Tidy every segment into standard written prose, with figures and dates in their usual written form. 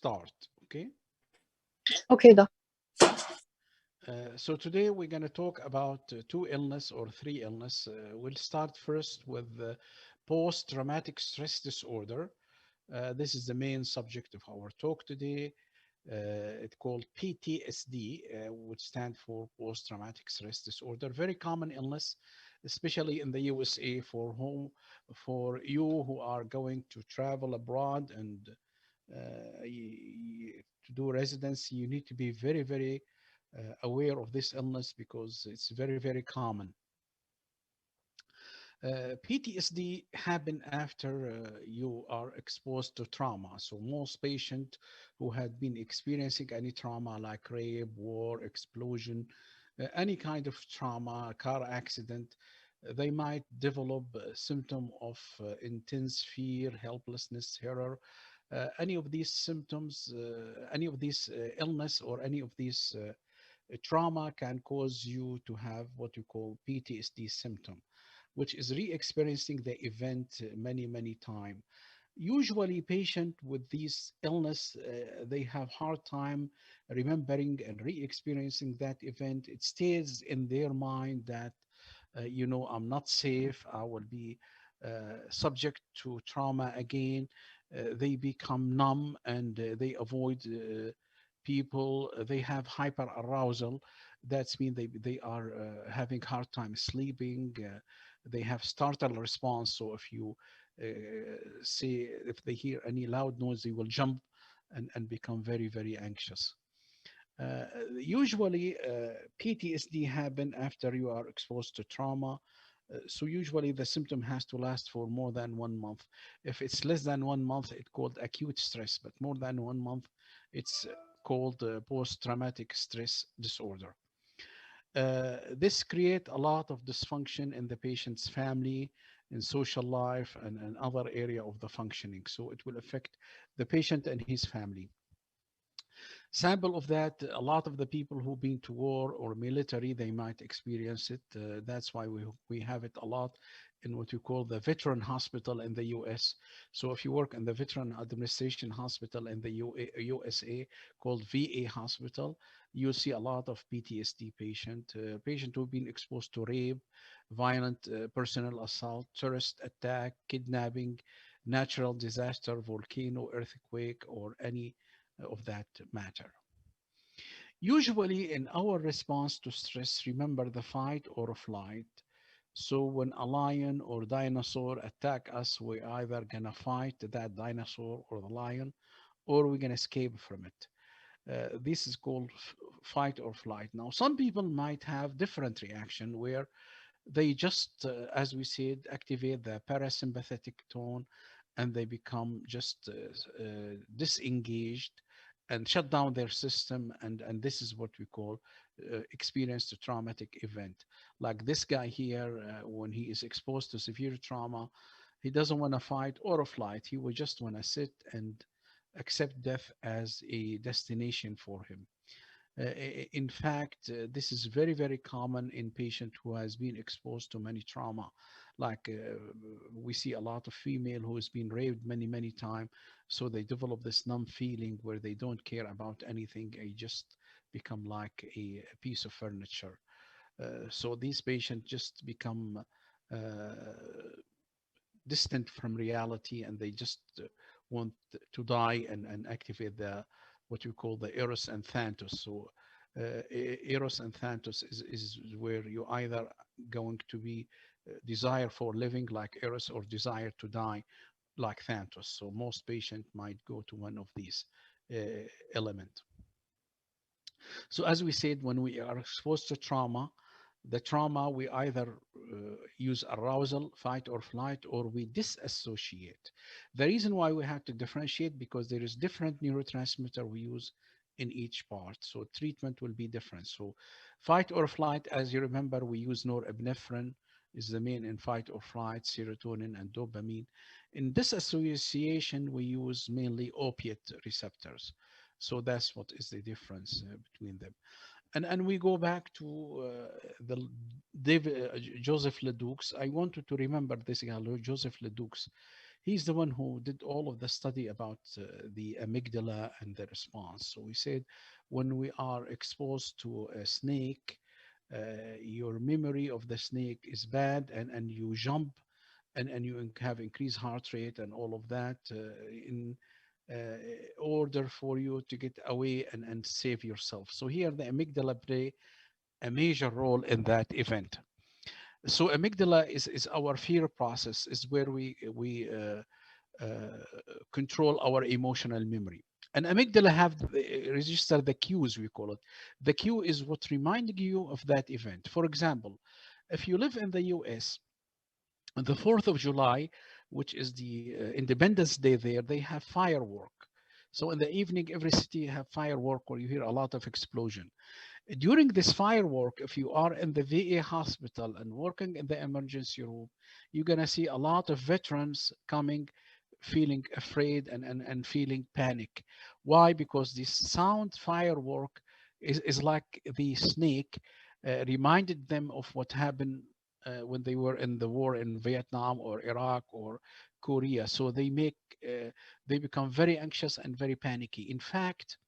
start. Okay. Okay, doc. So today we're going to talk about two illness or three illness. We'll start first with post-traumatic stress disorder. This is the main subject of our talk today. It's called PTSD, which stand for post-traumatic stress disorder. Very common illness, especially in the USA for you who are going to travel abroad and to do residency. You need to be very aware of this illness because it's very common. PTSD happen after you are exposed to trauma. So most patients who had been experiencing any trauma like rape, war, explosion, any kind of trauma, car accident, they might develop a symptom of intense fear, helplessness, terror. Any of these symptoms, any of these illness or any of these trauma can cause you to have what you call PTSD symptom, which is re-experiencing the event many times. Usually patient with these illness, they have hard time remembering and re-experiencing that event. It stays in their mind that, I'm not safe. I will be subject to trauma again. They become numb and they avoid people. They have hyper arousal. That's mean they are having hard time sleeping. They have startle response. So if you say if they hear any loud noise, they will jump and become very anxious. Usually, PTSD happen after you are exposed to trauma. So usually the symptom has to last for more than 1 month. If it's less than 1 month, it's called acute stress, but more than 1 month, it's called post-traumatic stress disorder. This create a lot of dysfunction in the patient's family, in social life, and other area of the functioning. So it will affect the patient and his family. Sample of that, a lot of the people who've been to war or military, they might experience it. That's why we have it a lot in what you call the veteran hospital in the US. So if you work in the veteran administration hospital in the USA called VA hospital, you'll see a lot of PTSD patient who've been exposed to rape, violent personal assault, terrorist attack, kidnapping, natural disaster, volcano, earthquake, or any of that matter. Usually, in our response to stress, remember the fight or flight. So when a lion or dinosaur attack us, we either gonna fight that dinosaur or the lion, or we're gonna escape from it. This is called fight or flight. Now, some people might have different reaction where they just, as we said, activate the parasympathetic tone and they become just disengaged and shut down their system. And this is what we call experienced a traumatic event. Like this guy here, when he is exposed to severe trauma, he doesn't want to fight or flight. He would just want to sit and accept death as a destination for him. In fact, this is very common in patient who has been exposed to many trauma. Like we see a lot of female who has been raped many times, so they develop this numb feeling where they don't care about anything. They just become like a piece of furniture. So these patients just become distant from reality, and they just want to die and activate the what you call the eros and thanatos. So eros and thanatos is where you either going to be desire for living like eros or desire to die like thanatos. So most patient might go to one of these element. So as we said, when we are exposed to trauma, the trauma, we either use arousal, fight or flight, or we disassociate. The reason why we have to differentiate because there is different neurotransmitter we use in each part. So treatment will be different. So fight or flight, as you remember, we use norepinephrine is the main in fight or flight, serotonin and dopamine. In disassociation, we use mainly opiate receptors. So that's what is the difference between them. And we go back to the David, Joseph Ledoux. I wanted to remember this guy, Joseph Ledoux. He's the one who did all of the study about the amygdala and the response. So we said when we are exposed to a snake, your memory of the snake is bad, and you jump, and you have increased heart rate and all of that in uh, order for you to get away and save yourself. So here the amygdala play a major role in that event. So amygdala is our fear process, is where uh, control our emotional memory. And amygdala have register the cues, we call it. The cue is what reminding you of that event. For example, if you live in the US, on the 4th of July, which is the Independence Day there, they have firework. So in the evening, every city have firework where you hear a lot of explosion. During this firework, if you are in the VA hospital and working in the emergency room, you're going to see a lot of veterans coming, feeling afraid and feeling panic. Why? Because this sound firework is like the snake reminded them of what happened when they were in the war in Vietnam or Iraq or Korea. So they become very anxious and very panicky. In fact,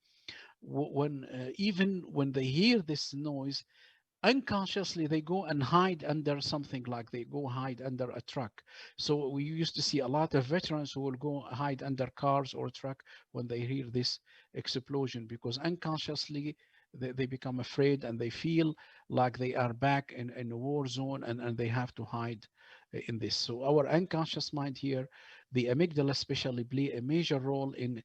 when even when they hear this noise, unconsciously they go and hide under something, like they go hide under a truck. So we used to see a lot of veterans who will go hide under cars or truck when they hear this explosion, because unconsciously they become afraid and they feel like they are back in a war zone, and they have to hide in this. So our unconscious mind here, the amygdala especially, play a major role in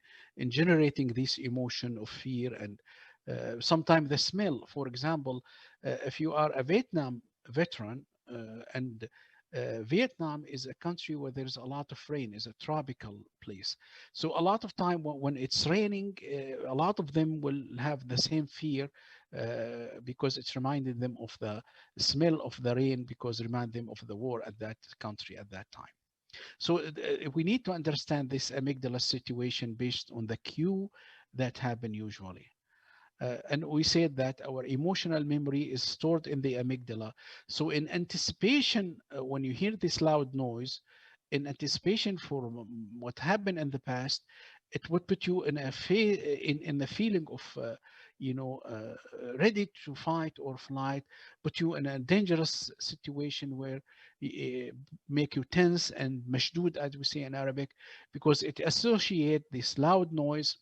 generating this emotion of fear. And sometimes the smell, for example, if you are a Vietnam veteran, and Vietnam is a country where there's a lot of rain, is a tropical place. So a lot of time when it's raining, a lot of them will have the same fear because it's reminding them of the smell of the rain, because remind them of the war at that country at that time. So we need to understand this amygdala situation based on the cue that happen usually. And we said that our emotional memory is stored in the amygdala. So in anticipation, when you hear this loud noise, in anticipation for what happened in the past, it would put you in in the feeling of ready to fight or flight, put you in a dangerous situation where uh, make you tense and mashdud, as we say in Arabic, because it associate this loud noise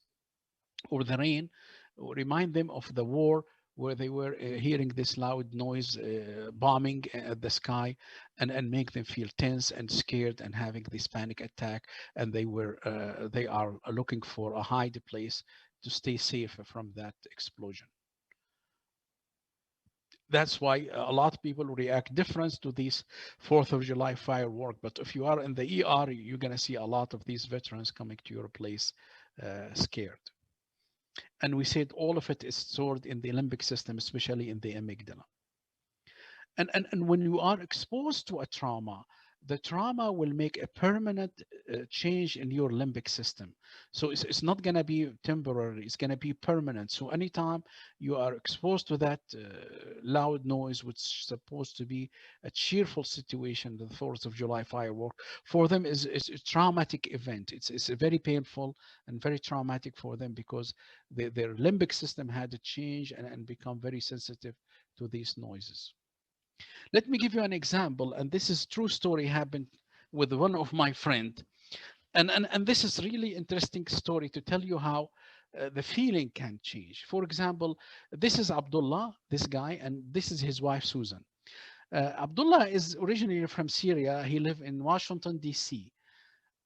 or the rain, remind them of the war where they were hearing this loud noise, bombing at the sky, and make them feel tense and scared and having this panic attack. And they are looking for a hide place to stay safe from that explosion. That's why a lot of people react different to these 4th of July firework. But if you are in the ER, you're going to see a lot of these veterans coming to your place scared. And we said all of it is stored in the limbic system, especially in the amygdala. And when you are exposed to a trauma, the trauma will make a permanent change in your limbic system. So it's not going to be temporary, it's going to be permanent. So anytime you are exposed to that loud noise, which is supposed to be a cheerful situation, the 4th of July firework, for them is a traumatic event. It's a very painful and very traumatic for them, because their limbic system had to change and become very sensitive to these noises. Let me give you an example, and this is true story happened with one of my friend, and this is really interesting story to tell you how the feeling can change. For example, this is Abdullah, this guy, and this is his wife Susan. Abdullah is originally from Syria. He lived in Washington D.C.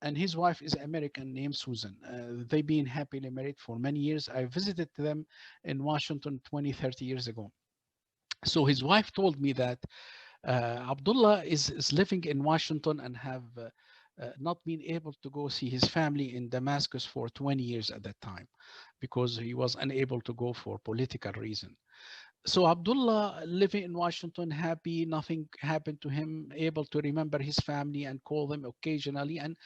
and his wife is American named Susan. They've been happily married for many years. I visited them in Washington 20, 30 years ago. So his wife told me that Abdullah is living in Washington and have not been able to go see his family in Damascus for 20 years at that time, because he was unable to go for political reason. So Abdullah living in Washington, happy, nothing happened to him, able to remember his family and call them occasionally, and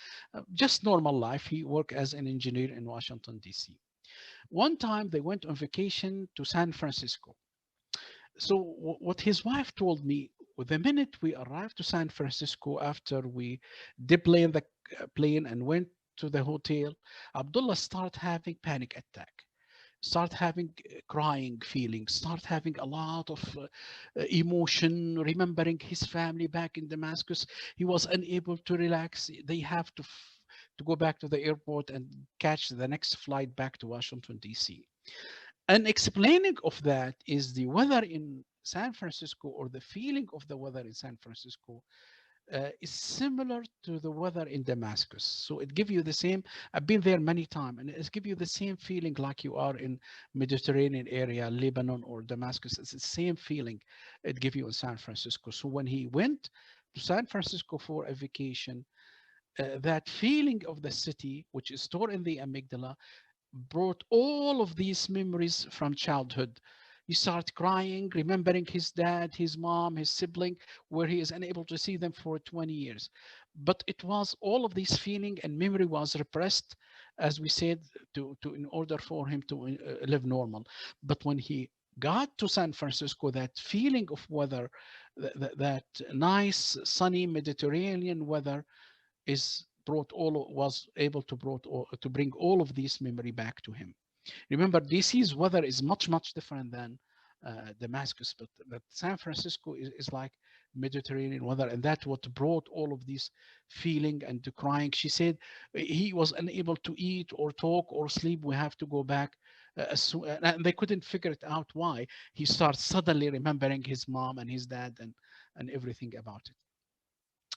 just normal life. He worked as an engineer in Washington, D.C. One time they went on vacation to San Francisco. So what his wife told me, the minute we arrived to San Francisco, after we deplaned plane and went to the hotel, Abdullah started having panic attack, start having crying feelings, start having a lot of emotion, remembering his family back in Damascus. He was unable to relax. They have to go back to the airport and catch the next flight back to Washington, D.C. An explaining of that is the weather in San Francisco, or the feeling of the weather in San Francisco is similar to the weather in Damascus. So it gives you the same. I've been there many times, and it gives you the same feeling like you are in Mediterranean area, Lebanon or Damascus. It's the same feeling it gives you in San Francisco. So when he went to San Francisco for a vacation, that feeling of the city, which is stored in the amygdala, brought all of these memories from childhood. He started crying, remembering his dad, his mom, his sibling, where he is unable to see them for 20 years. But it was all of this feeling and memory was repressed, as we said, to in order for him to live normal. But when he got to San Francisco, that feeling of weather, that nice, sunny Mediterranean weather, is brought all was able to to bring all of these memory back to him. Remember, DC's weather is much different than Damascus, but San Francisco is like Mediterranean weather, and that's what brought all of this feeling and the crying. She said he was unable to eat or talk or sleep. We have to go back. And they couldn't figure it out why. He starts suddenly remembering his mom and his dad and everything about it.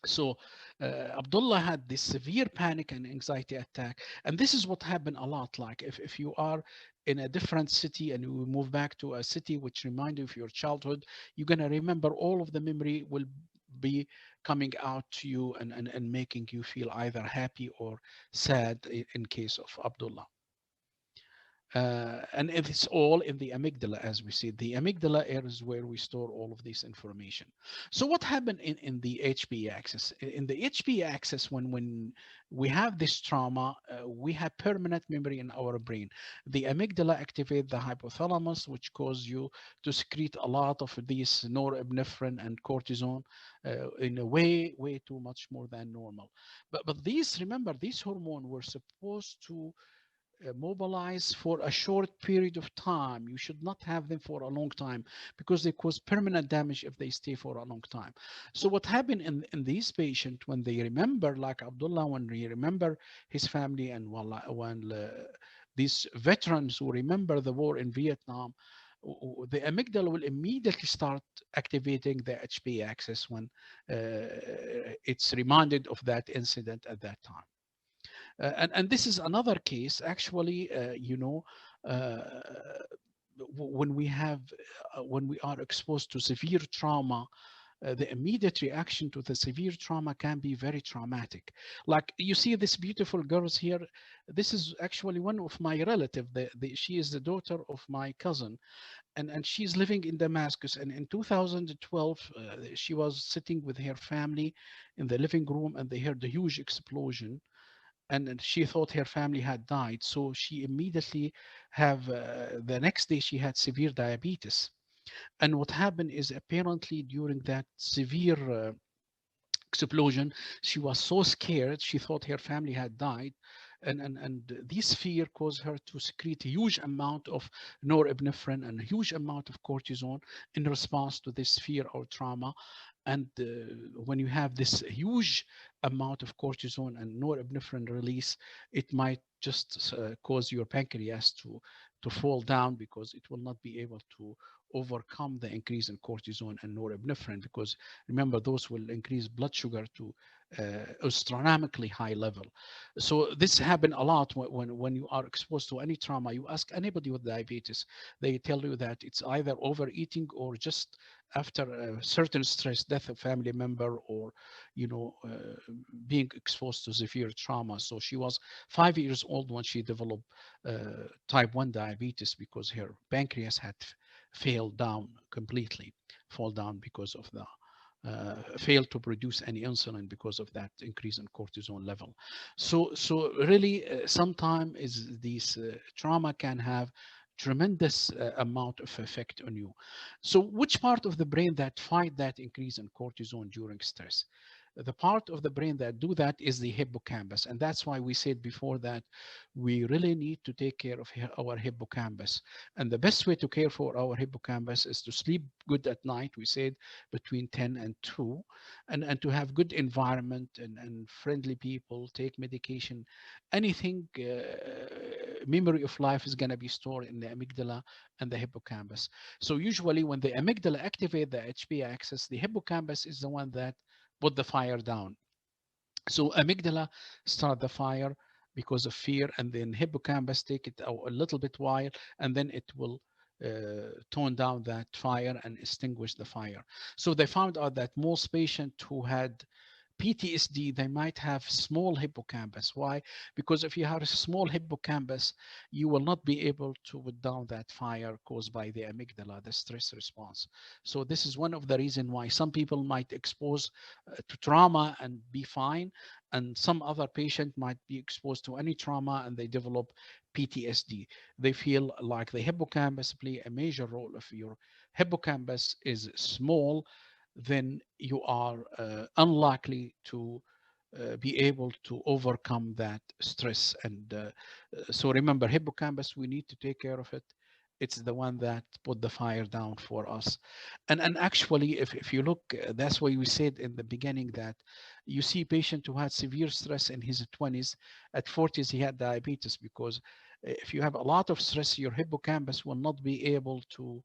So Abdullah had this severe panic and anxiety attack, and this is what happened a lot. Like if you are in a different city and you move back to a city which remind you of your childhood, you're going to remember all of the memory will be coming out to you and making you feel either happy or sad in case of Abdullah. And it's all in the amygdala, as we see. The amygdala is where we store all of this information. So what happened in the HPA axis? In the HPA axis, when we have this trauma, we have permanent memory in our brain. The amygdala activate the hypothalamus, which cause you to secrete a lot of these norepinephrine and cortisone in a way too much more than normal. But these, remember, these hormones were supposed to mobilize for a short period of time. You should not have them for a long time because they cause permanent damage if they stay for a long time. So what happened in these patients when they remember, like Abdullah, when he remember his family, and when these veterans who remember the war in Vietnam, the amygdala will immediately start activating the HPA axis when it's reminded of that incident at that time. And this is another case, actually, uh, when we have, when we are exposed to severe trauma, the immediate reaction to the severe trauma can be very traumatic. Like you see this beautiful girls here. This is actually one of my relative. She is the daughter of my cousin, and she's living in Damascus. And in 2012, she was sitting with her family in the living room, and they heard a huge explosion, and she thought her family had died. So she immediately have the next day she had severe diabetes. And what happened is, apparently during that severe explosion, she was so scared. She thought her family had died, and this fear caused her to secrete a huge amount of norepinephrine and a huge amount of cortisone in response to this fear or trauma. And when you have this huge amount of cortisone and norepinephrine release, it might just cause your pancreas to fall down, because it will not be able to overcome the increase in cortisone and norepinephrine, because remember, those will increase blood sugar to astronomically high level. So this happen a lot when you are exposed to any trauma. You ask anybody with diabetes, they tell you that it's either overeating or just after a certain stress, death of family member, or being exposed to severe trauma. So she was 5 years old when she developed type 1 diabetes, because her pancreas had failed down completely, fall down because of the failed to produce any insulin because of that increase in cortisol level. So really, sometimes is these trauma can have tremendous amount of effect on you. So which part of the brain that fight that increase in cortisol during stress? the part of the brain that do that is the hippocampus. And that's why we said before that we really need to take care of our hippocampus. And the best way to care for our hippocampus is to sleep good at night. We said between 10 and 2, and to have good environment and friendly people, take medication. Anything, memory of life is going to be stored in the amygdala and the hippocampus. So usually when the amygdala activate the HP axis, the hippocampus is the one that put the fire down. So amygdala start the fire because of fear, and then hippocampus take it a little bit while, and then it will tone down that fire and extinguish the fire. So they found out that most patients who had PTSD, they might have small hippocampus. Why? Because if you have a small hippocampus, you will not be able to put down that fire caused by the amygdala, the stress response. So this is one of the reasons why some people might expose to trauma and be fine, and some other patient might be exposed to any trauma and they develop PTSD. They feel like the hippocampus play a major role. If your hippocampus is small, then you are unlikely to be able to overcome that stress. And so remember, hippocampus, we need to take care of it. It's the one that put the fire down for us. And actually, if you look, that's why we said in the beginning that you see patient who had severe stress in his 20s, at 40s he had diabetes, because if you have a lot of stress, your hippocampus will not be able to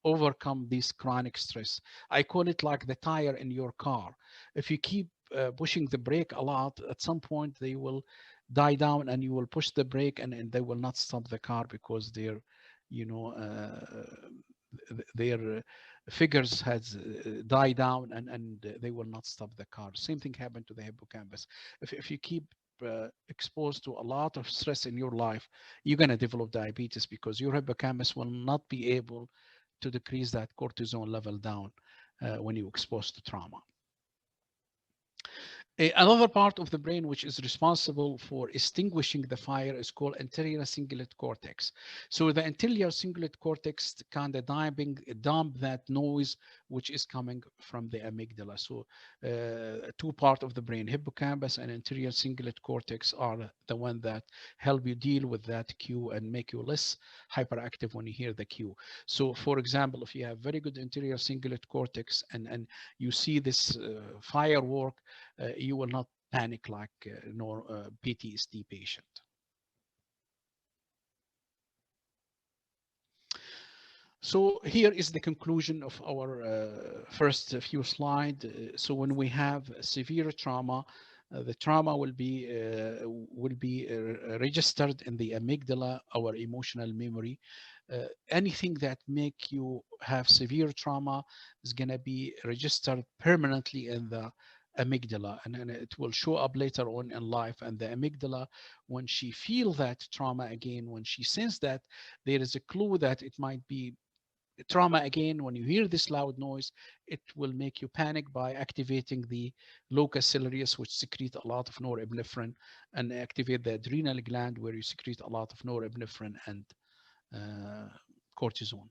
overcome this chronic stress. I call it like the tire in your car. If you keep pushing the brake a lot, at some point they will die down, and you will push the brake, and they will not stop the car because their, you know, their figures has died down, and they will not stop the car. Same thing happened to the hippocampus. If you keep exposed to a lot of stress in your life, you're going to develop diabetes because your hippocampus will not be able to decrease that cortisol level down when you're exposed to trauma. Another part of the brain which is responsible for extinguishing the fire is called anterior cingulate cortex. So the anterior cingulate cortex kind of dump that noise which is coming from the amygdala. So two parts of the brain, hippocampus and anterior cingulate cortex, are the one that help you deal with that cue and make you less hyperactive when you hear the cue. So for example, if you have very good anterior cingulate cortex and you see this firework, you will not panic like nor PTSD patient. So here is the conclusion of our first few slides. So when we have severe trauma, the trauma will be registered in the amygdala, our emotional memory. Anything that make you have severe trauma is going to be registered permanently in the amygdala, and it will show up later on in life. And the amygdala, when she feel that trauma again, when she sense that there is a clue that it might be trauma again, when you hear this loud noise, it will make you panic by activating the locus coeruleus, which secrete a lot of norepinephrine, and activate the adrenal gland, where you secrete a lot of norepinephrine and cortisone.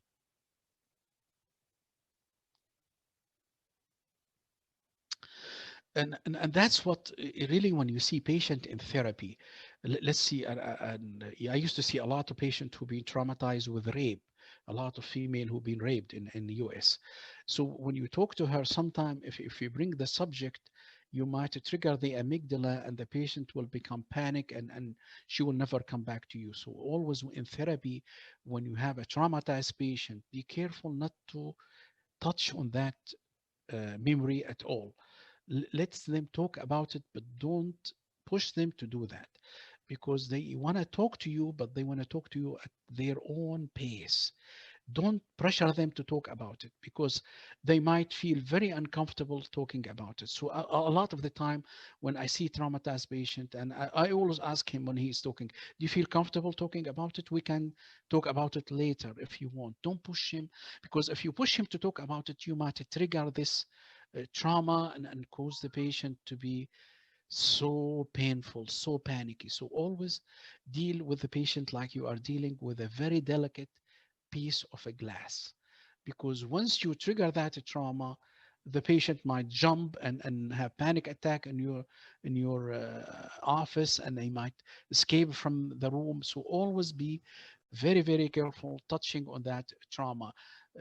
And that's what really, when you see patient in therapy, let's see, and I used to see a lot of patients who've been traumatized with rape, a lot of female who've been raped in the US. So when you talk to her, sometime if you bring the subject, you might trigger the amygdala, and the patient will become panic, and she will never come back to you. So always in therapy, when you have a traumatized patient, be careful not to touch on that memory at all. Let them talk about it, but don't push them to do that, because they want to talk to you, but they want to talk to you at their own pace. Don't pressure them to talk about it, because they might feel very uncomfortable talking about it. So a lot of the time when I see traumatized patient, and I always ask him when he's talking, do you feel comfortable talking about it? We can talk about it later if you want. Don't push him, because if you push him to talk about it, you might trigger this trauma, and cause the patient to be so painful, so panicky. So always deal with the patient like you are dealing with a very delicate piece of a glass, because once you trigger that trauma, the patient might jump and have panic attack in your office, and they might escape from the room. So always be very, very careful touching on that trauma.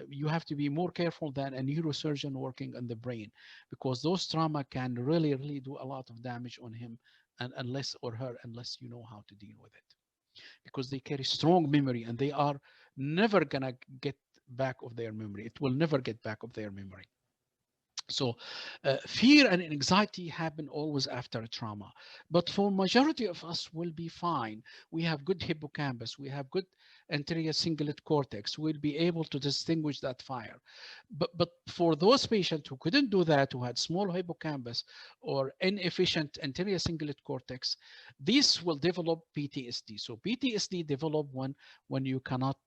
You have to be more careful than a neurosurgeon working on the brain, because those trauma can really, really do a lot of damage on him, and unless or her, unless you know how to deal with it, because they carry strong memory and they are never gonna get back of their memory. It will never get back of their memory. So fear and anxiety happen always after a trauma, but for majority of us will be fine. We have good hippocampus, we have good anterior cingulate cortex, we'll be able to distinguish that fire. But for those patients who couldn't do that, who had small hippocampus or inefficient anterior cingulate cortex, this will develop PTSD. So PTSD develop when you cannot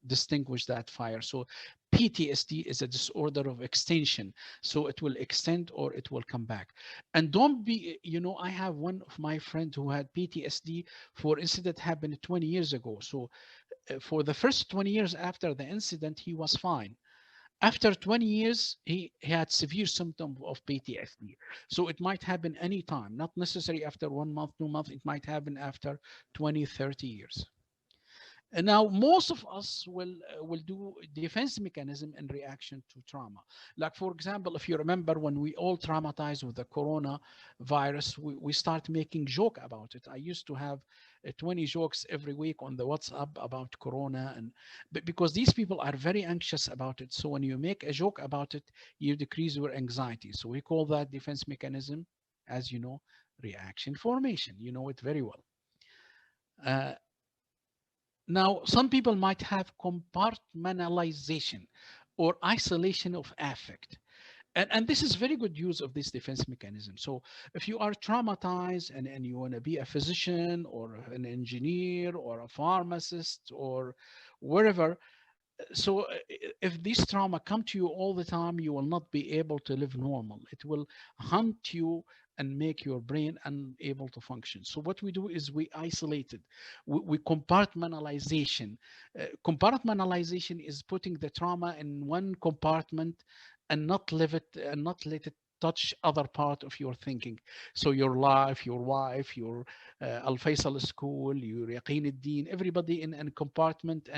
distinguish that fire. So PTSD is a disorder of extension. So it will extend or it will come back. And don't be, I have one of my friend who had PTSD for incident happened 20 years ago. So for the first 20 years after the incident, he was fine. After 20 years, he had severe symptom of PTSD. So it might happen anytime, not necessarily after 1 month, 2 months. It might happen after 20, 30 years. And now most of us will do defense mechanism in reaction to trauma. Like for example, if you remember when we all traumatized with the corona virus, we start making joke about it. I used to have 20 jokes every week on the WhatsApp about corona, and because these people are very anxious about it. So when you make a joke about it, you decrease your anxiety. So we call that defense mechanism, as you know, reaction formation. You know it very well. Uh, Now, some people might have compartmentalization or isolation of affect. And this is very good use of this defense mechanism. So if you are traumatized and you want to be a physician or an engineer or a pharmacist or wherever, so if this trauma come to you all the time, you will not be able to live normal. It will hunt you and make your brain unable to function. So what we do is we isolate it. We compartmentalization. Compartmentalization is putting the trauma in one compartment and not live it and not let it touch other part of your thinking. So your life, your wife, your Al Faisal school, your Yaqeen al-Din, everybody in a compartment,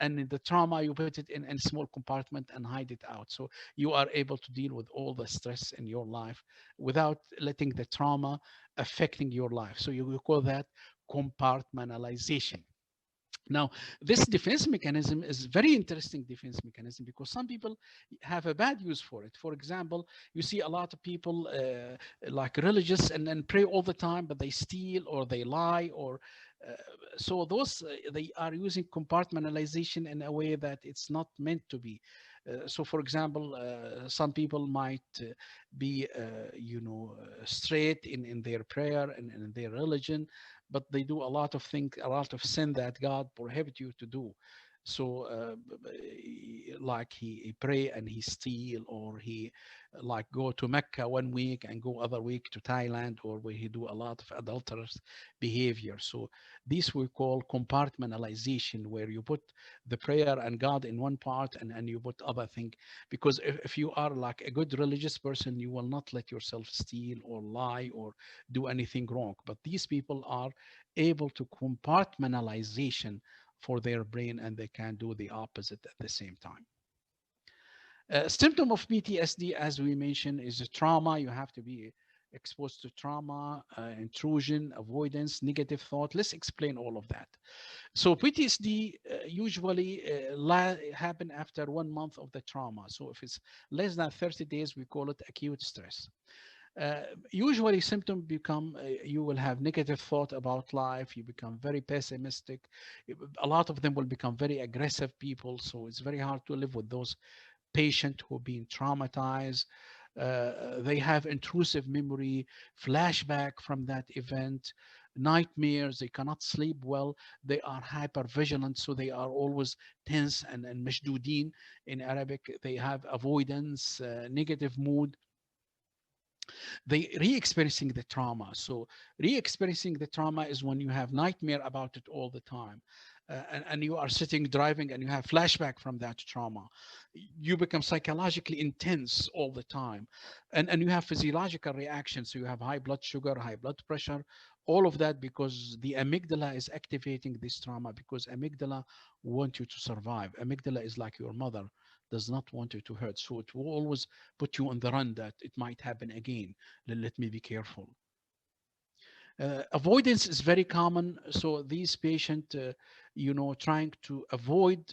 and the trauma you put it in a small compartment and hide it out, so you are able to deal with all the stress in your life without letting the trauma affecting your life. So you call that compartmentalization. Now, this defense mechanism is very interesting defense mechanism, because some people have a bad use for it. For example, you see a lot of people like religious and pray all the time, but they steal or they lie, or uh, so those they are using compartmentalization in a way that it's not meant to be. So, for example, some people might be, straight in their prayer and in their religion, but they do a lot of things, a lot of sin that God prohibit you to do. So, like he pray and he steal, or he like go to Mecca 1 week and go other week to Thailand, or where he do a lot of adulterous behavior. So this we call compartmentalization, where you put the prayer and God in one part, and you put other thing. Because if you are like a good religious person, you will not let yourself steal or lie or do anything wrong. But these people are able to compartmentalization for their brain, and they can do the opposite at the same time. Symptom of PTSD, as we mentioned, is a trauma. You have to be exposed to trauma, intrusion, avoidance, negative thought. Let's explain all of that. So PTSD usually happen after 1 month of the trauma. So if it's less than 30 days, we call it acute stress. Usually symptoms become, you will have negative thought about life, you become very pessimistic. A lot of them will become very aggressive people, so it's very hard to live with those patients who have been traumatized. They have intrusive memory, flashback from that event, nightmares, they cannot sleep well, they are hyper vigilant, so they are always tense and مشدودين in Arabic. They have avoidance, negative mood, they re-experiencing the trauma. So re-experiencing the trauma is when you have nightmare about it all the time. and you are sitting driving and you have flashback from that trauma. You become psychologically intense all the time, and you have physiological reactions. So you have high blood sugar, high blood pressure, all of that because the amygdala is activating this trauma, because amygdala want you to survive. Amygdala is like your mother, does not want you to hurt, so it will always put you on the run that it might happen again. Let me be careful. Avoidance is very common. So these patients, trying to avoid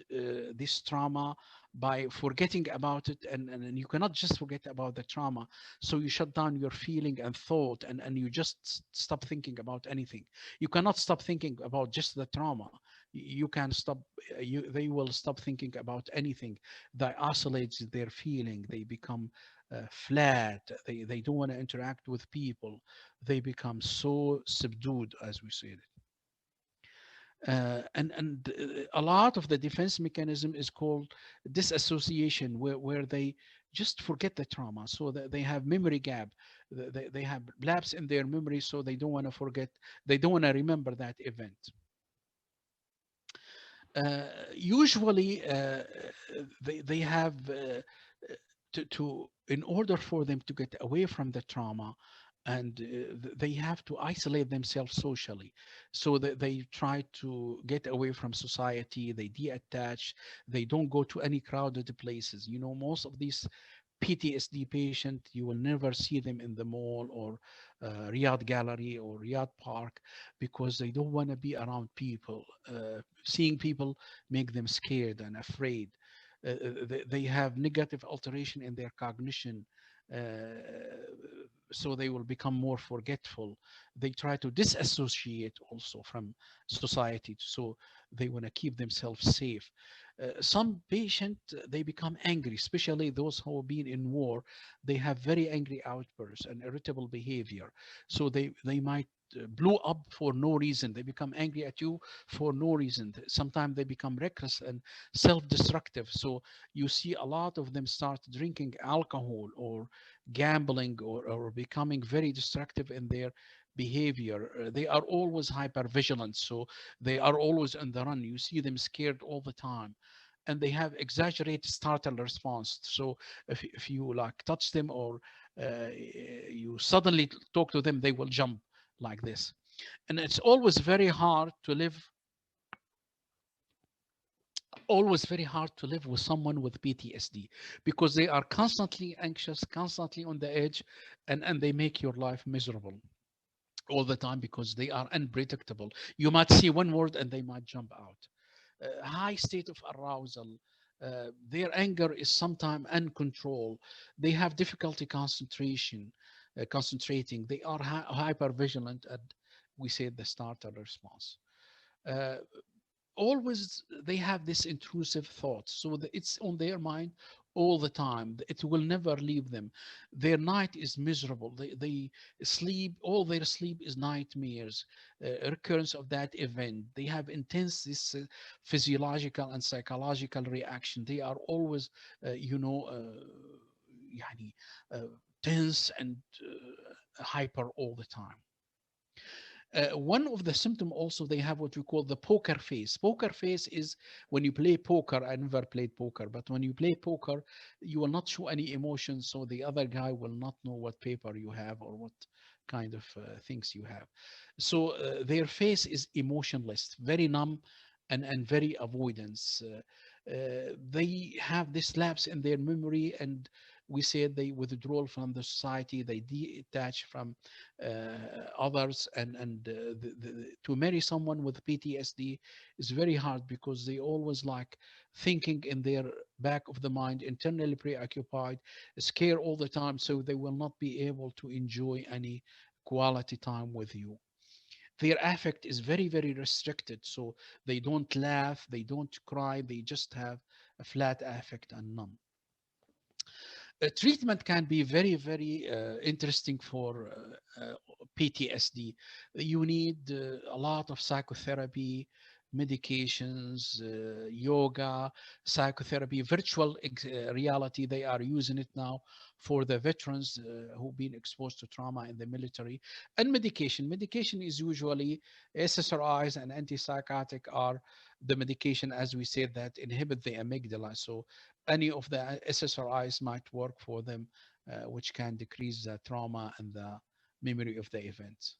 this trauma by forgetting about it, and you cannot just forget about the trauma. So you shut down your feeling and thought, and you just stop thinking about anything. You cannot stop thinking about just the trauma. You can stop. They will stop thinking about anything that isolates their feeling. They become flat. They don't want to interact with people. They become so subdued, as we said. And a lot of the defense mechanism is called disassociation, where they just forget the trauma, so that they have memory gap. They have lapse in their memory, so they don't want to forget. They don't want to remember that event. Usually, they have to in order for them to get away from the trauma, and they have to isolate themselves socially, so that they try to get away from society. They detach. They don't go to any crowded places. Most of these PTSD patient, you will never see them in the mall or Riyadh Gallery or Riyadh Park, because they don't want to be around people. Seeing people make them scared and afraid. They have negative alteration in their cognition, uh, so they will become more forgetful. They try to disassociate also from society, so they want to keep themselves safe. Some patient, they become angry, especially those who have been in war. They have very angry outbursts and irritable behavior, so they might blow up for no reason. They become angry at you for no reason. Sometimes they become reckless and self-destructive. So you see a lot of them start drinking alcohol or gambling, or becoming very destructive in their behavior. They are always hyper vigilant, so they are always on the run. You see them scared all the time, and they have exaggerated startle response. So if you like touch them, or you suddenly talk to them, they will jump like this. And it's always very hard to live with someone with PTSD, because they are constantly anxious, constantly on the edge, and they make your life miserable all the time, because they are unpredictable. You might see one word and they might jump out. High state of arousal. Their anger is sometimes uncontrolled. They have difficulty concentrating. They are hyper vigilant, and we say the startle response. Uh, Always they have this intrusive thought, so that it's on their mind all the time. It will never leave them. Their night is miserable. They sleep, all their sleep is nightmares, recurrence of that event. They have intense this physiological and psychological reaction. They are always يعني, uh, tense and hyper all the time. One of the symptoms also, they have what we call the poker face. Poker face is when you play poker. I never played poker, but when you play poker, you will not show any emotions, so the other guy will not know what paper you have or what kind of things you have. So their face is emotionless, very numb, and very avoidance. They have this lapse in their memory, and we said they withdraw from the society. They detach from others, and to marry someone with PTSD is very hard, because they always like thinking in their back of the mind, internally preoccupied, scared all the time, so they will not be able to enjoy any quality time with you. Their affect is very, very restricted, so they don't laugh, they don't cry, they just have a flat affect and numb. Treatment can be very, very interesting for PTSD. You need a lot of psychotherapy. medications, yoga, psychotherapy, virtual reality. They are using it now for the veterans who've been exposed to trauma in the military. And medication. Medication is usually SSRIs and antipsychotic are the medication, as we said, that inhibit the amygdala. So any of the SSRIs might work for them, which can decrease the trauma and the memory of the events.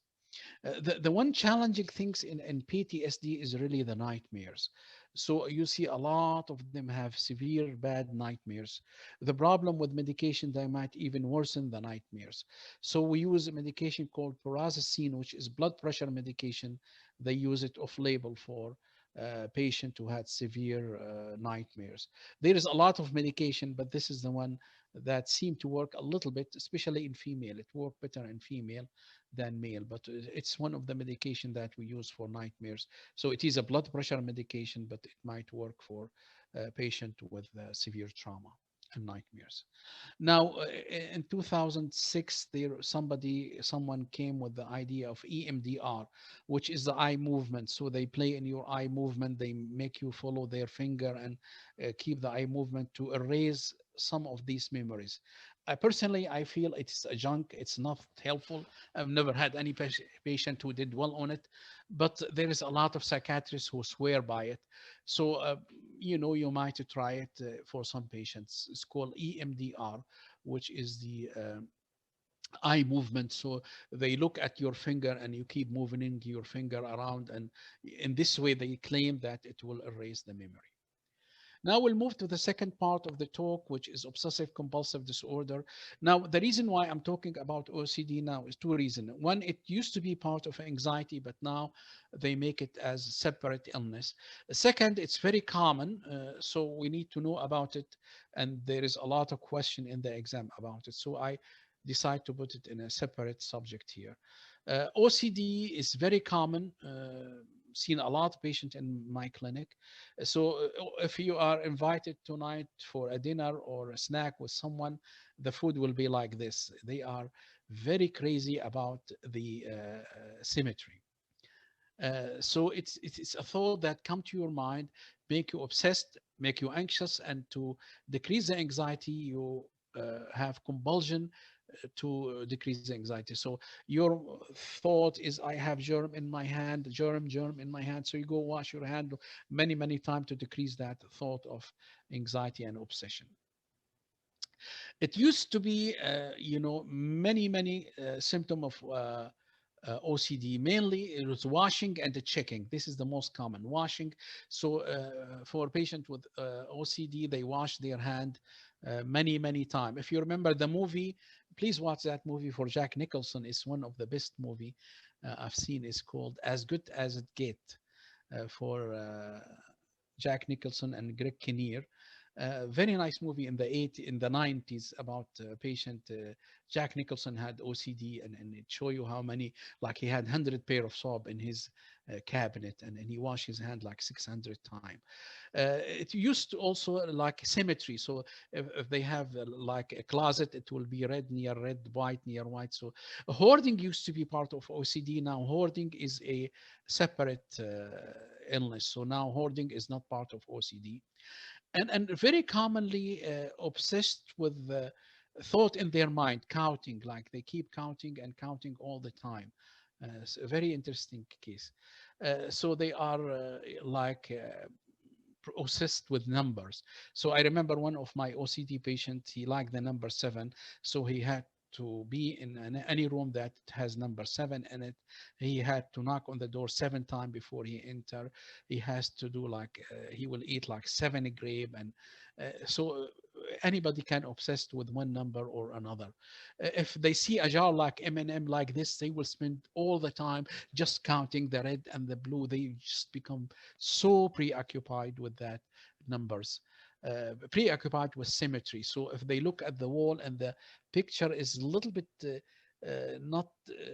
The one challenging things in PTSD is really the nightmares. So you see a lot of them have severe bad nightmares. The problem with medication, they might even worsen the nightmares. So we use a medication called paroxetine, which is blood pressure medication. They use it off label for patient who had severe nightmares. There is a lot of medication, but this is the one that seemed to work a little bit, especially in female. It worked better in female than male, but it's one of the medication that we use for nightmares. So it is a blood pressure medication, but it might work for a patient with severe trauma and nightmares. Now, in 2006, someone came with the idea of EMDR, which is the eye movement. So they play in your eye movement. They make you follow their finger and keep the eye movement to erase some of these memories. Personally, I feel it's a junk. It's not helpful. I've never had any patient who did well on it, but there is a lot of psychiatrists who swear by it. So, you might try it for some patients. It's called EMDR, which is the eye movement. So they look at your finger and you keep moving your finger around. And in this way, they claim that it will erase the memory. Now we'll move to the second part of the talk, which is obsessive compulsive disorder. Now, the reason why I'm talking about OCD now is two reasons. One, it used to be part of anxiety, but now they make it as a separate illness. Second, it's very common, so we need to know about it, and there is a lot of question in the exam about it. So I decide to put it in a separate subject here. OCD is very common. Seen a lot of patients in my clinic. So if you are invited tonight for a dinner or a snack with someone, the food will be like this. They are very crazy about the symmetry. So it's a thought that come to your mind, make you obsessed, make you anxious, and to decrease the anxiety, you have compulsion to decrease the anxiety. So your thought is, I have germ in my hand, germ in my hand. So you go wash your hand many times to decrease that thought of anxiety and obsession. It used to be, many symptom of OCD. Mainly, it was washing and the checking. This is the most common washing. So for a patient with OCD, they wash their hand many times. If you remember the movie, please watch that movie for Jack Nicholson. It's one of the best movie I've seen. It's called As Good as It Get for Jack Nicholson and Greg Kinnear. Very nice movie in the 90s about patient Jack Nicholson had OCD, and it show you how many, like he had 100 pair of soap in his cabinet, and he washed his hand like 600 times. It used to also like symmetry. So if they have like a closet, it will be red near red, white near white. So hoarding used to be part of OCD. Now hoarding is a separate illness. So now hoarding is not part of OCD. And very commonly obsessed with the thought in their mind, counting, like they keep counting and counting all the time. It's a very interesting case. So they are like obsessed with numbers. So I remember one of my OCD patients, he liked the number 7, so he had to be in any room that has number 7 in it. He had to knock on the door 7 times before he enter. He has to do like he will eat like 7 grape, and so anybody can obsessed with one number or another. If they see a jar like M&M like this, they will spend all the time just counting the red and the blue. They just become so preoccupied with that numbers, preoccupied with symmetry. So if they look at the wall and the picture is a little bit not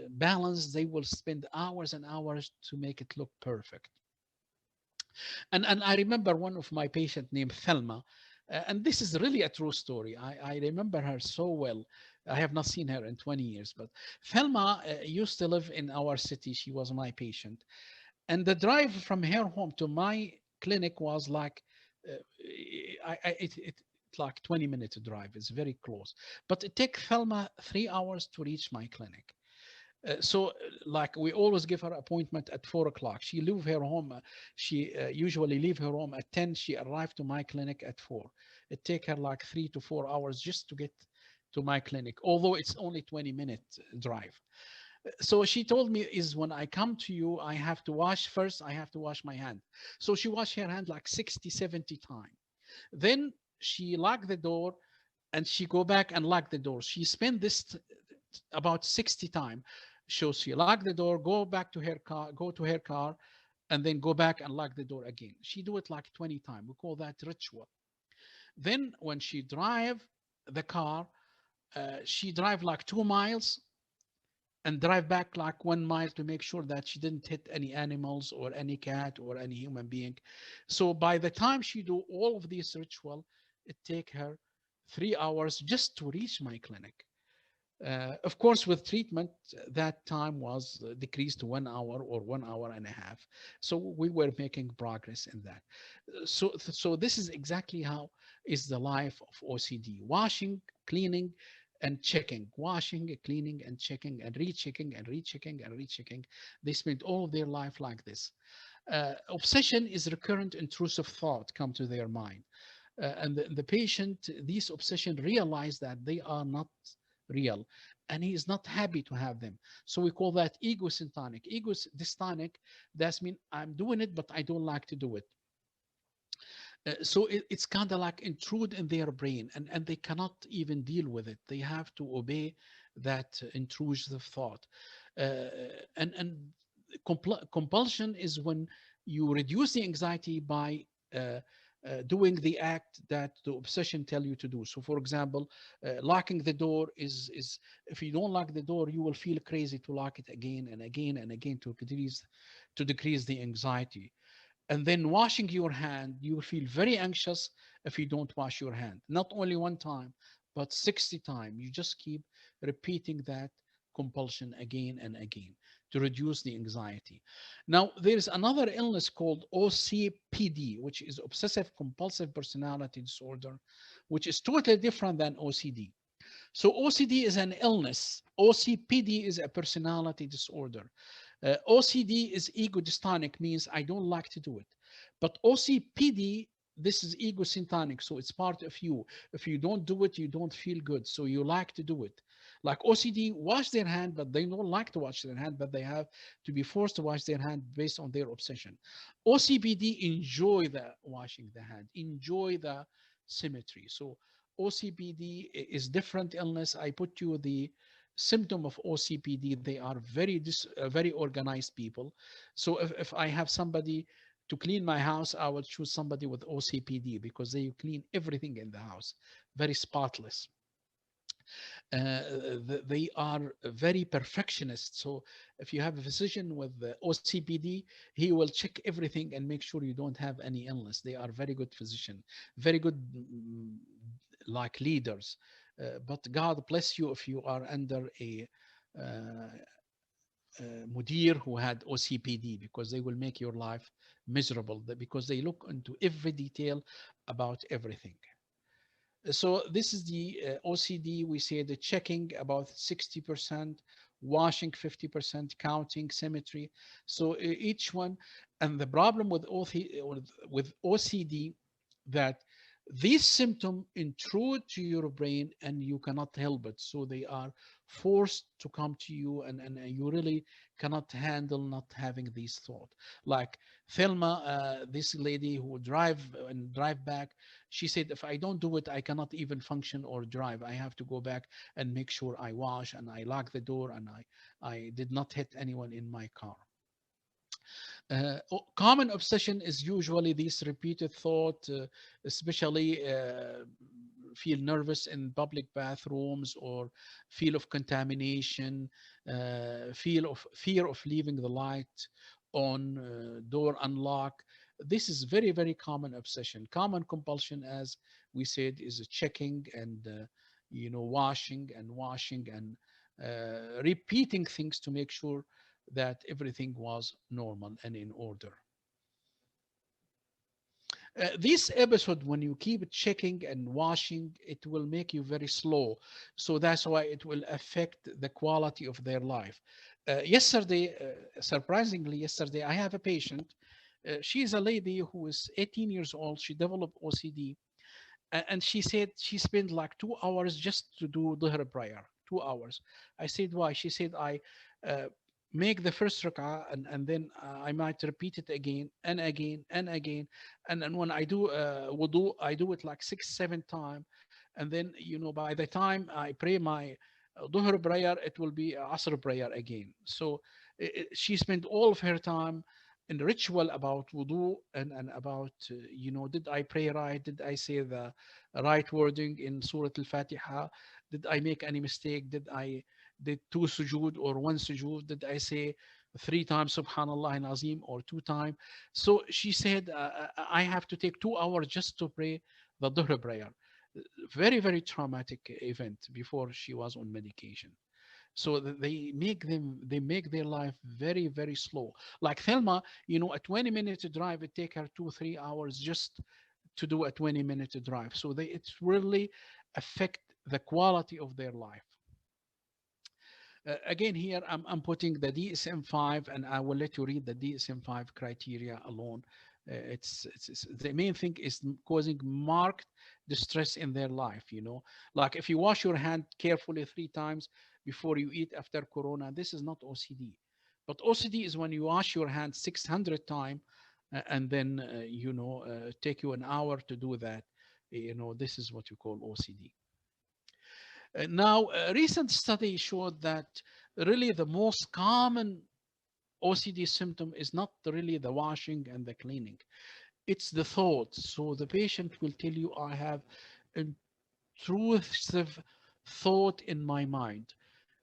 balanced, they will spend hours and hours to make it look perfect. And I remember one of my patient named Thelma, and this is really a true story. I remember her so well. I have not seen her in 20 years, but Thelma used to live in our city. She was my patient. And the drive from her home to my clinic was like, uh, it's like 20-minute drive. It's very close, but it took Thelma 3 hours to reach my clinic. So like we always give her appointment at 4 o'clock. She leave her home. She usually leave her home at 10. She arrived to my clinic at 4. It take her like 3 to 4 hours just to get to my clinic, although it's only 20-minute drive. So she told me is when I come to you, I have to wash first. I have to wash my hand. So she washed her hand like 60, 70 times. Then she locked the door and she go back and lock the door. She spent this about 60 times. So she lock the door, go back to her car, go to her car, and then go back and lock the door again. She do it like 20 times. We call that ritual. Then when she drive the car, she drive like 2 miles and drive back like 1 mile to make sure that she didn't hit any animals or any cat or any human being. So by the time she do all of this ritual, it take her 3 hours just to reach my clinic. Of course, with treatment, that time was decreased to 1 hour or 1 hour and a half. So we were making progress in that. So this is exactly how is the life of OCD: washing, cleaning, and checking, washing, cleaning, and checking, and rechecking, and rechecking, and rechecking. They spend all of their life like this. Obsession is recurrent intrusive thought come to their mind. And the patient, these obsession realize that they are not real and he is not happy to have them. So we call that ego syntonic. Ego dystonic, that's mean I'm doing it but I don't like to do it. So it's kind of like intrude in their brain, and they cannot even deal with it. They have to obey that intrusive thought. uh, and compulsion is when you reduce the anxiety by doing the act that the obsession tell you to do. So for example, locking the door is if you don't lock the door, you will feel crazy to lock it again and again and again to decrease the anxiety. And then washing your hand, you will feel very anxious if you don't wash your hand. Not only one time, but 60 times. You just keep repeating that compulsion again and again to reduce the anxiety. Now, there's another illness called OCPD, which is Obsessive Compulsive Personality Disorder, which is totally different than OCD. So OCD is an illness. OCPD is a personality disorder. OCD is ego dystonic, means I don't like to do it. But OCPD, this is ego syntonic, so it's part of you. If you don't do it, you don't feel good, so you like to do it. Like OCD, wash their hand, but they don't like to wash their hand, but they have to be forced to wash their hand based on their obsession. OCPD enjoy the washing the hand, enjoy the symmetry. So OCPD is different illness. I put you the symptom of OCPD. They are very organized people. So if I have somebody to clean my house, I would choose somebody with OCPD because they clean everything in the house, very spotless. They are very perfectionist. So if you have a physician with OCPD, he will check everything and make sure you don't have any illness. They are very good physician, very good like leaders. But God bless you if you are under a uh, mudir who had OCPD, because they will make your life miserable because they look into every detail about everything. So this is the OCD. We say the checking about 60%, washing 50%, counting, symmetry. So each one, and the problem with OCD, that these symptoms intrude to your brain and you cannot help it. So they are forced to come to you, and you really cannot handle not having these thoughts. Like Thelma, this lady who drive and drive back, she said, if I don't do it, I cannot even function or drive. I have to go back and make sure I wash and I lock the door and I did not hit anyone in my car. Common obsession is usually this repeated thought, especially feel nervous in public bathrooms, or feel of contamination, feel of fear of leaving the light on, door unlock. This is very, very common obsession. Common compulsion, as we said, is checking and washing and repeating things to make sure that everything was normal and in order. This episode, when you keep checking and washing, it will make you very slow. So that's why it will affect the quality of their life. Surprisingly, yesterday, I have a patient. She is a lady who is 18 years old. She developed OCD, and she said she spent like 2 hours just to do dhuhr prayer. 2 hours. I said, why? She said, I uh, make the first rak'ah, and then I might repeat it again and again and again. And when I do wudu, I do it like 6 7 times. And then, by the time I pray my dhuhr prayer, it will be asr prayer again. So she spent all of her time in ritual about wudu, and about, did I pray right? Did I say the right wording in Surah Al-Fatiha? Did I make any mistake? Did two sujood or one sujood? Did I say 3 times Subhanallah and Azim or 2 times? So she said, I have to take 2 hours just to pray the Dhuhr prayer. Very, very traumatic event before she was on medication. So they make their life very, very slow. Like Thelma, a 20-minute drive, it take her 2 3 hours just to do a 20-minute drive. So it really affect the quality of their life. Again, here I'm putting the DSM-5, and I will let you read the DSM-5 criteria alone. It's the main thing is causing marked distress in their life. Like if you wash your hand carefully 3 times before you eat after Corona, this is not OCD. But OCD is when you wash your hands 600 times, and then take you an hour to do that. This is what you call OCD. Now, a recent study showed that really the most common OCD symptom is not really the washing and the cleaning. It's the thoughts. So the patient will tell you, I have intrusive thought in my mind.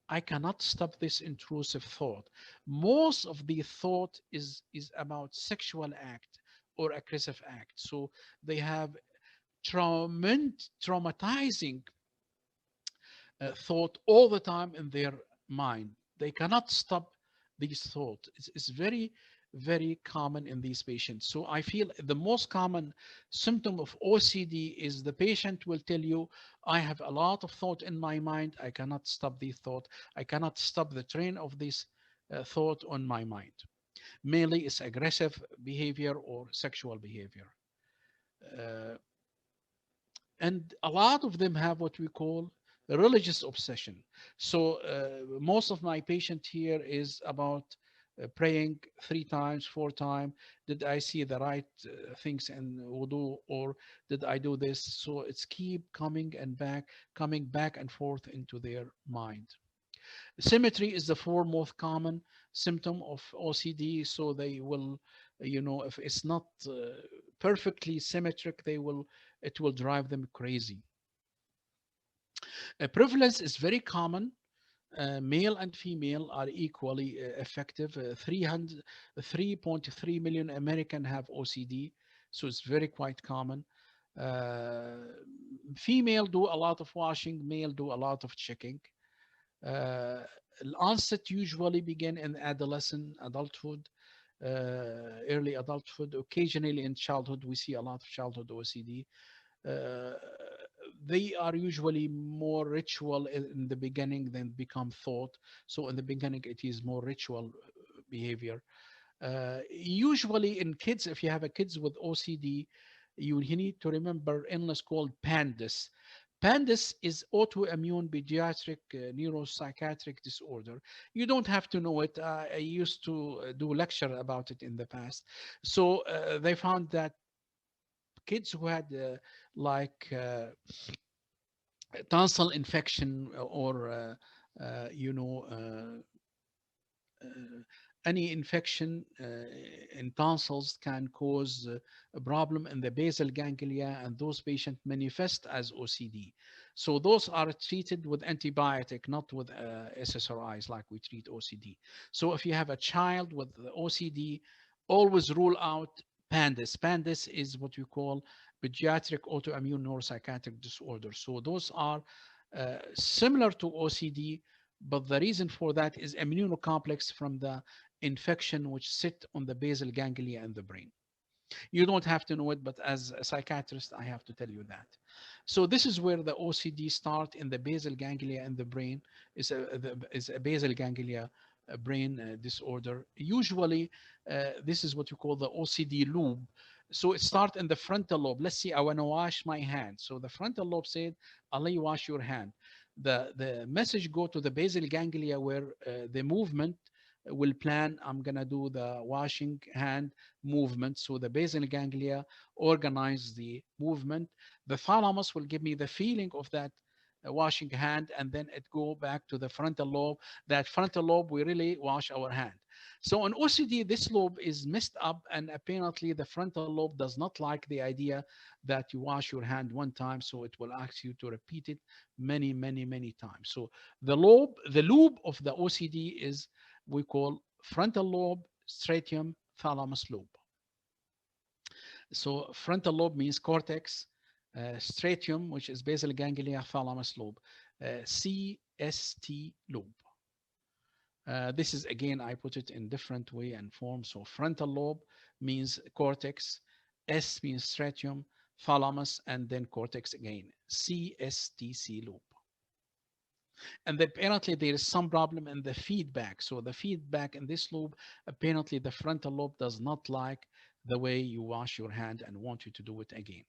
I cannot stop this intrusive thought. Most of the thought is about sexual act or aggressive act. So they have traumatizing thought all the time in their mind. They cannot stop these thoughts. It's very, very common in these patients. So I feel the most common symptom of OCD is the patient will tell you, I have a lot of thought in my mind. I cannot stop the thought. I cannot stop the train of this thought on my mind. Mainly it's aggressive behavior or sexual behavior. Uh, and a lot of them have what we call a religious obsession. So most of my patient here is about praying 3 times 4 times. Did I see the right things in wudu, or did I do this? So it's keep coming back and forth into their mind. Symmetry is the foremost common symptom of OCD. So they will, if it's not perfectly symmetric, it will drive them crazy. Prevalence is very common. Male and female are equally effective. 3.3 million American have OCD, so it's very quite common. Uh, Female do a lot of washing, male do a lot of checking. Uh, Onset usually begin in adolescent, adulthood, early adulthood. Occasionally in childhood, we see a lot of childhood OCD. Uh, they are usually more ritual in the beginning than become thought. So in the beginning, it is more ritual behavior. Usually in kids, if you have a kids with OCD, you need to remember illness called PANDAS. PANDAS is autoimmune pediatric neuropsychiatric disorder. You don't have to know it. I used to do lecture about it in the past. So they found that kids who had like tonsil infection or you know any infection in tonsils can cause a problem in the basal ganglia, and those patients manifest as OCD. So those are treated with antibiotic, not with SSRIs like we treat OCD. So if you have a child with OCD, always rule out PANDAS. PANDAS is what we call pediatric autoimmune neuropsychiatric disorder. So those are similar to OCD, But the reason for that is immunocomplex from the infection which sit on the basal ganglia in the brain. You don't have to know it, but as a psychiatrist, I have to tell you that. So this is where the OCD start in the basal ganglia in the brain. Is a basal ganglia brain disorder. Usually, this is what you call the OCD loop. So it starts in the frontal lobe. Let's see, I want to wash my hand. So the frontal lobe said, "Allah, you wash your hand." The message go to the basal ganglia where the movement will plan. I'm gonna do the washing hand movement. So the basal ganglia organize the movement. The thalamus will give me the feeling of that washing hand, and then it go back to the frontal lobe. That frontal lobe, we really wash our hand. So in OCD, this lobe is messed up, and apparently the frontal lobe does not like the idea that you wash your hand one time, so it will ask you to repeat it many, many, many times. So the lobe of the OCD is we call frontal lobe, stratum, thalamus lobe. So frontal lobe means cortex, stratum, which is basal ganglia, thalamus lobe, CST lobe. This is again, I put it in different way and form. So frontal lobe means cortex, S means stratum, thalamus, and then cortex again, CSTC lobe. And apparently there is some problem in the feedback. So the feedback in this lobe, apparently the frontal lobe does not like the way you wash your hand and want you to do it again.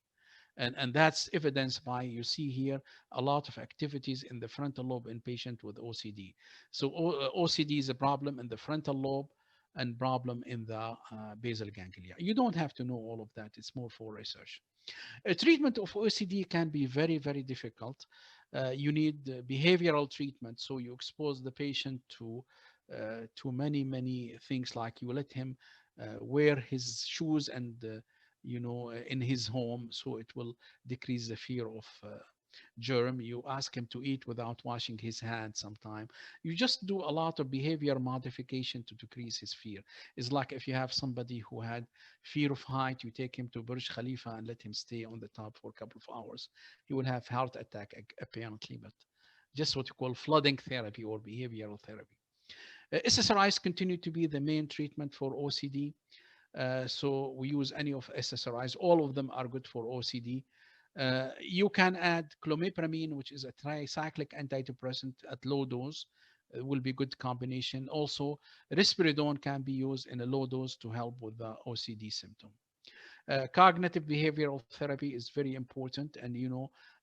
And that's evidenced by, you see here, a lot of activities in the frontal lobe in patient with OCD. So OCD is a problem in the frontal lobe and problem in the basal ganglia. You don't have to know all of that. It's more for research. A treatment of OCD can be very, very difficult. You need behavioral treatment. So you expose the patient to many, many things, like you let him wear his shoes and in his home, so it will decrease the fear of germ. You ask him to eat without washing his hands sometime. You just do a lot of behavior modification to decrease his fear. It's like if you have somebody who had fear of height, you take him to Burj Khalifa and let him stay on the top for a couple of hours. He will have heart attack apparently, but just what you call flooding therapy or behavioral therapy. SSRIs continue to be the main treatment for OCD. So we use any of SSRIs. All of them are good for OCD. You can add clomipramine, which is a tricyclic antidepressant at low dose. It will be good combination. Also, risperidone can be used in a low dose to help with the OCD symptom. Cognitive behavioral therapy is very important, and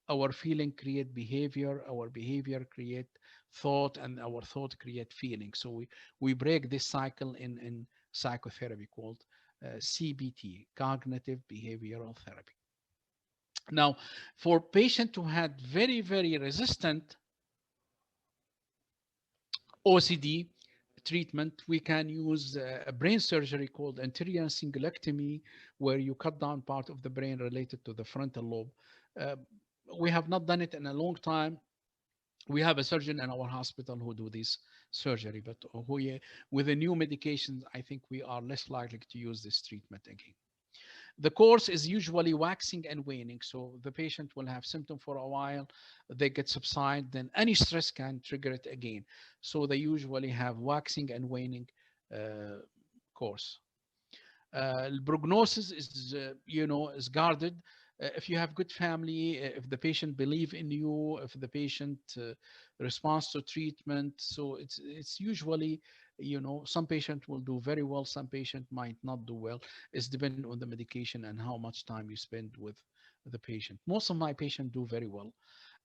our feeling create behavior, our behavior create thought, and our thought create feeling. So we break this cycle in psychotherapy called CBT, cognitive behavioral therapy. Now, for patient who had very, very resistant OCD treatment, we can use a brain surgery called anterior cingulectomy, where you cut down part of the brain related to the frontal lobe. Uh, we have not done it in a long time. We have a surgeon in our hospital who do this surgery, but with the new medications, I think we are less likely to use this treatment again. The course is usually waxing and waning. So the patient will have symptom for a while, they get subside, then any stress can trigger it again. So they usually have waxing and waning course. Prognosis is, is guarded. If you have good family, if the patient believe in you, if the patient responds to treatment, so it's usually, some patient will do very well, some patient might not do well. It's depending on the medication and how much time you spend with the patient. Most of my patients do very well,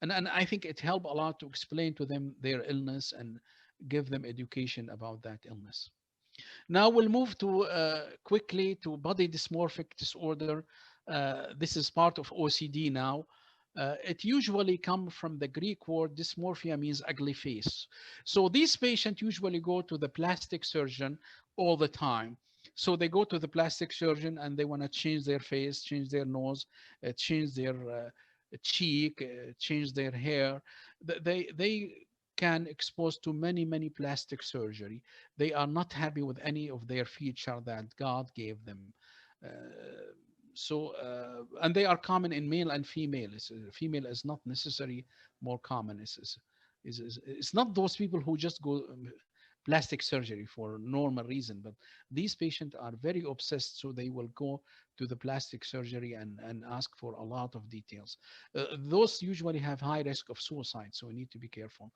and I think it helped a lot to explain to them their illness and give them education about that illness. Now we'll move to quickly to body dysmorphic disorder. This is part of OCD now. It usually comes from the Greek word dysmorphia, means ugly face. So these patients usually go to the plastic surgeon all the time. So they go to the plastic surgeon and they want to change their face, change their nose, change their cheek, change their hair. They can expose to many plastic surgery. They are not happy with any of their feature that God gave them. Uh, and they are common in male and female. Female is not necessarily more common. It's not those people who just go plastic surgery for normal reason, but these patients are very obsessed, so they will go to the plastic surgery and ask for a lot of details. Those usually have high risk of suicide, so we need to be careful.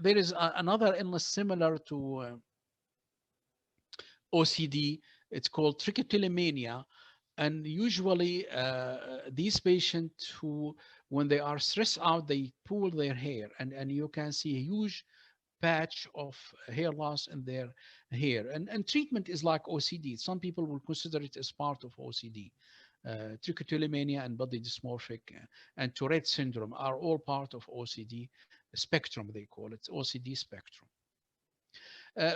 There is another illness similar to OCD. It's called trichotillomania. And usually these patients who, when they are stressed out, they pull their hair, and you can see a huge patch of hair loss in their hair. And treatment is like OCD. Some people will consider it as part of OCD. Trichotillomania and body dysmorphic and Tourette syndrome are all part of OCD spectrum, they call it, OCD spectrum.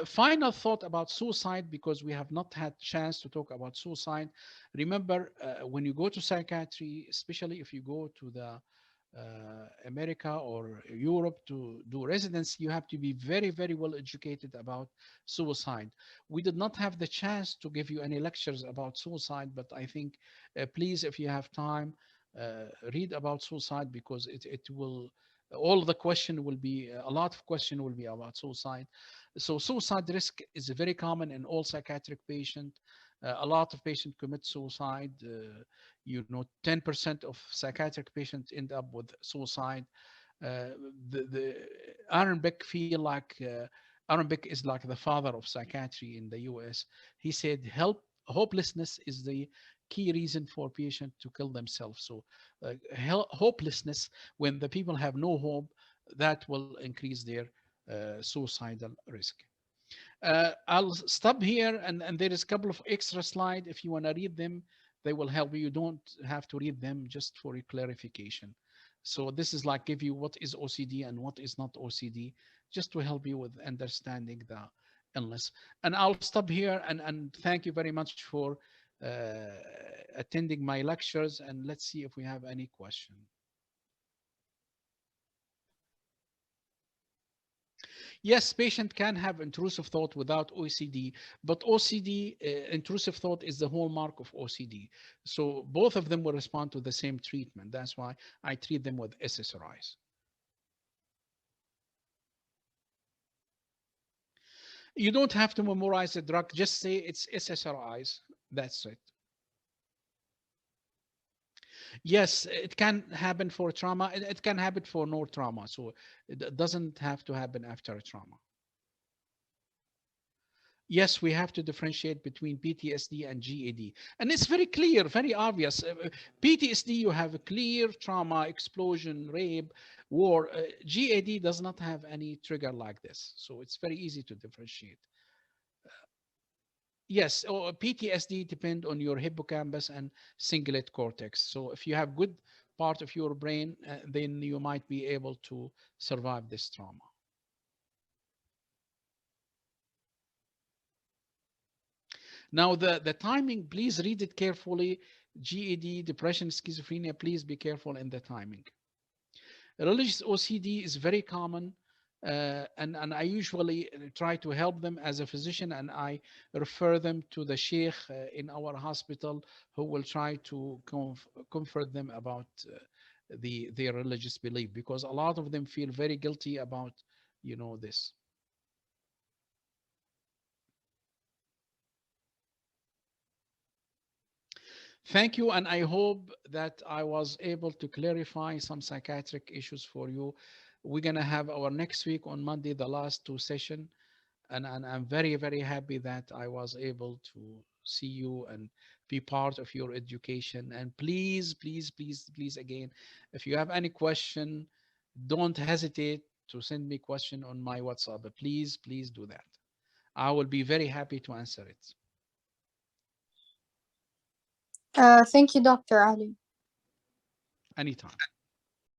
Final thought about suicide, because we have not had chance to talk about suicide. Remember, when you go to psychiatry, especially if you go to the America or Europe to do residence, you have to be very, very well educated about suicide. We did not have the chance to give you any lectures about suicide, but I think, please, if you have time, read about suicide, because it will, all the question will be, a lot of question will be about suicide. So suicide risk is very common in all psychiatric patients. A lot of patients commit suicide. 10% of psychiatric patients end up with suicide. The Aaron Beck feel like Aaron Beck is like the father of psychiatry in the U.S. He said, hopelessness is the key reason for patients to kill themselves. So hopelessness, when the people have no hope, that will increase their suicidal risk. I'll stop here, and there is a couple of extra slides. If you want to read them, they will help you. You don't have to read them, just for a clarification. So this is like give you what is OCD and what is not OCD, just to help you with understanding the illness. And I'll stop here, and thank you very much for attending my lectures, and let's see if we have any question. Yes, patient can have intrusive thought without OCD, but OCD, intrusive thought, is the hallmark of OCD. So both of them will respond to the same treatment. That's why I treat them with SSRIs. You don't have to memorize the drug. Just say it's SSRIs. That's it. Yes, it can happen for trauma. It can happen for no trauma. So it doesn't have to happen after a trauma. Yes, we have to differentiate between PTSD and GAD. And it's very clear, very obvious. PTSD, you have a clear trauma, explosion, rape, war. GAD does not have any trigger like this. So it's very easy to differentiate. Yes, PTSD depend on your hippocampus and cingulate cortex. So if you have good part of your brain, then you might be able to survive this trauma. Now, the timing, please read it carefully. GAD, depression, schizophrenia, please be careful in the timing. Religious OCD is very common, and I usually try to help them as a physician, and I refer them to the sheikh in our hospital, who will try to comfort them about their religious belief, because a lot of them feel very guilty about, this. Thank you, and I hope that I was able to clarify some psychiatric issues for you. We're going to have our next week on Monday, the last two sessions, and I'm very, very happy that I was able to see you and be part of your education. And please, please, please, please, again, if you have any question, don't hesitate to send me question on my WhatsApp. Please, please do that. I will be very happy to answer it. Thank you, Dr. Ali. Anytime.